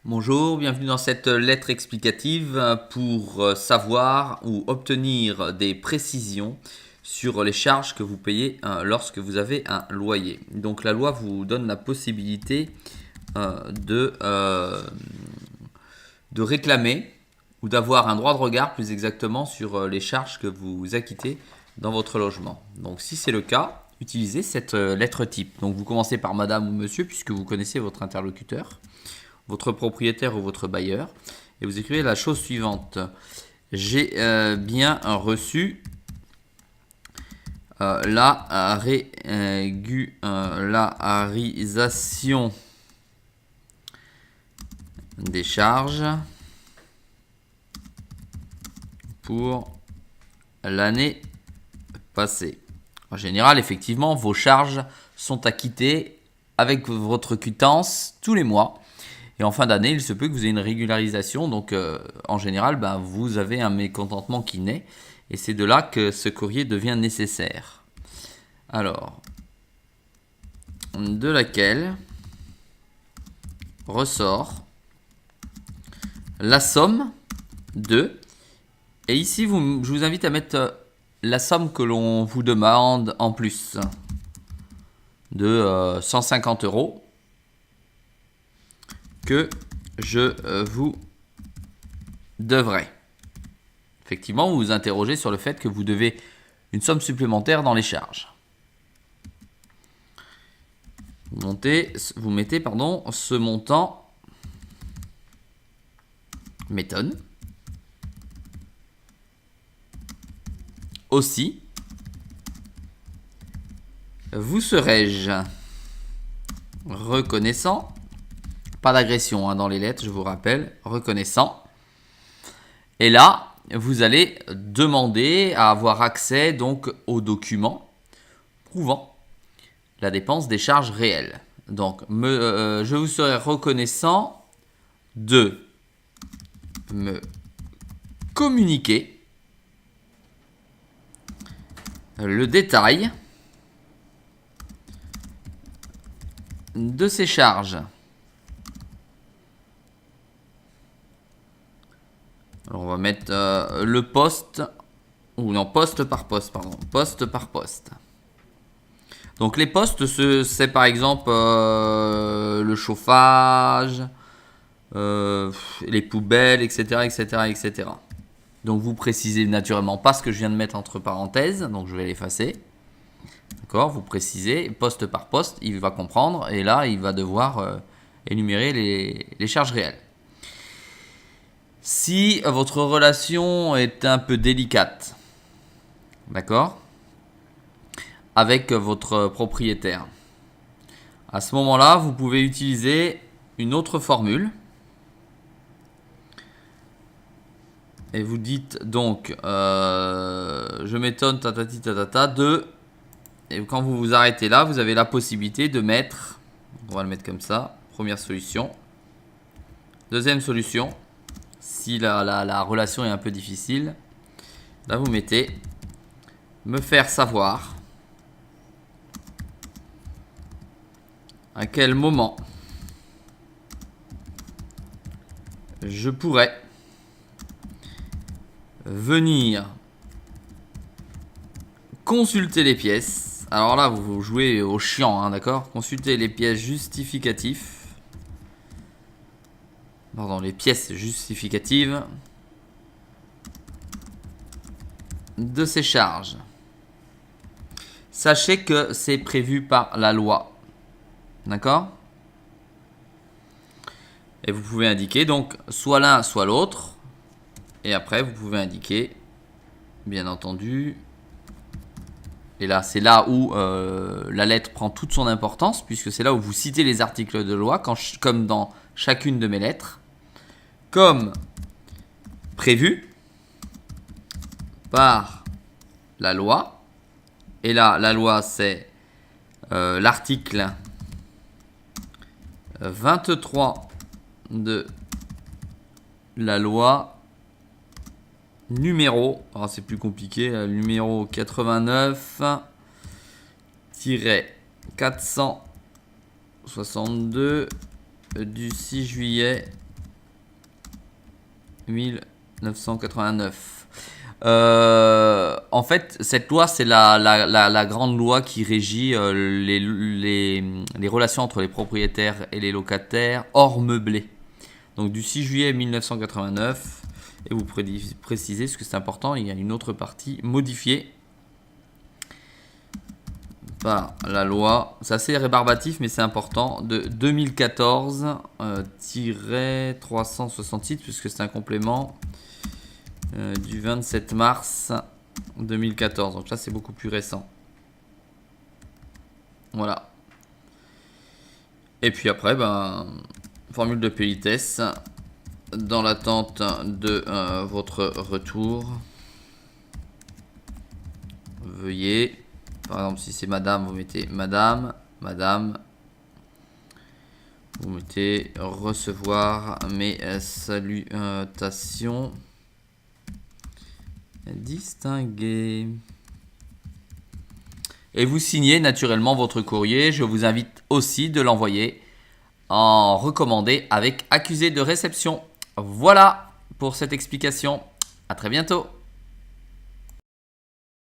Bonjour, bienvenue dans cette lettre explicative pour savoir ou obtenir des précisions sur les charges que vous payez lorsque vous avez un loyer. Donc la loi vous donne la possibilité de réclamer ou d'avoir un droit de regard plus exactement sur les charges que vous acquittez dans votre logement. Donc si c'est le cas, utilisez cette lettre type. Donc vous commencez par madame ou monsieur puisque vous connaissez votre interlocuteur, votre propriétaire ou votre bailleur, et vous écrivez la chose suivante. J'ai bien reçu la régularisation des charges pour l'année passée. En général, effectivement, vos charges sont acquittées avec votre quittance tous les mois. Et en fin d'année, il se peut que vous ayez une régularisation. Donc, en général, vous avez un mécontentement qui naît. Et c'est de là que ce courrier devient nécessaire. Alors, de laquelle ressort la somme de... Et ici, je vous invite à mettre la somme que l'on vous demande en plus de 150 € que je vous devrai. Effectivement, vous vous interrogez sur le fait que vous devez une somme supplémentaire dans les charges. Vous mettez ce montant m'étonne. Aussi, vous serais-je reconnaissant, pas d'agression dans les lettres, je vous rappelle, reconnaissant. Et là, vous allez demander à avoir accès donc aux documents prouvant la dépense des charges réelles. Donc, je vous serais reconnaissant de me communiquer le détail de ces charges. Alors on va mettre le poste, ou non, poste par poste. Donc les postes, c'est par exemple le chauffage, les poubelles, etc., etc. Donc vous précisez naturellement pas ce que je viens de mettre entre parenthèses, donc je vais l'effacer. D'accord, vous précisez poste par poste, il va comprendre, et là il va devoir énumérer les charges réelles. Si votre relation est un peu délicate, d'accord, avec votre propriétaire, à ce moment-là, vous pouvez utiliser une autre formule. Et vous dites donc, je m'étonne, tatati tatata, de... Et quand vous vous arrêtez là, vous avez la possibilité de mettre, on va le mettre comme ça, première solution. Deuxième solution, si la relation est un peu difficile, là vous mettez, me faire savoir à quel moment je pourrais venir consulter les pièces. Alors là, vous jouez au chiant, d'accord ? Consulter les pièces justificatives. Pardon, les pièces justificatives de ces charges. Sachez que c'est prévu par la loi. D'accord ? Et vous pouvez indiquer donc soit l'un, soit l'autre. Et après, vous pouvez indiquer, bien entendu, et là, c'est là où la lettre prend toute son importance, puisque c'est là où vous citez les articles de loi, comme dans chacune de mes lettres, comme prévu par la loi. Et là, la loi, c'est l'article 23 de la loi numéro, alors c'est plus compliqué, numéro 89-462 du 6 juillet 1989. En fait, cette loi, c'est la grande loi qui régit les relations entre les propriétaires et les locataires hors meublé. Donc du 6 juillet 1989, et vous précisez, ce que c'est important, il y a une autre partie modifiée par la loi, c'est assez rébarbatif mais c'est important, de 2014-366, puisque c'est un complément du 27 mars 2014. Donc là c'est beaucoup plus récent. Voilà. Et puis après, formule de politesse, dans l'attente de votre retour, veuillez, par exemple si c'est madame, vous mettez madame, vous mettez recevoir mes salutations distinguées. Et vous signez naturellement votre courrier. Je vous invite aussi de l'envoyer en recommandé avec accusé de réception. Voilà pour cette explication. À très bientôt.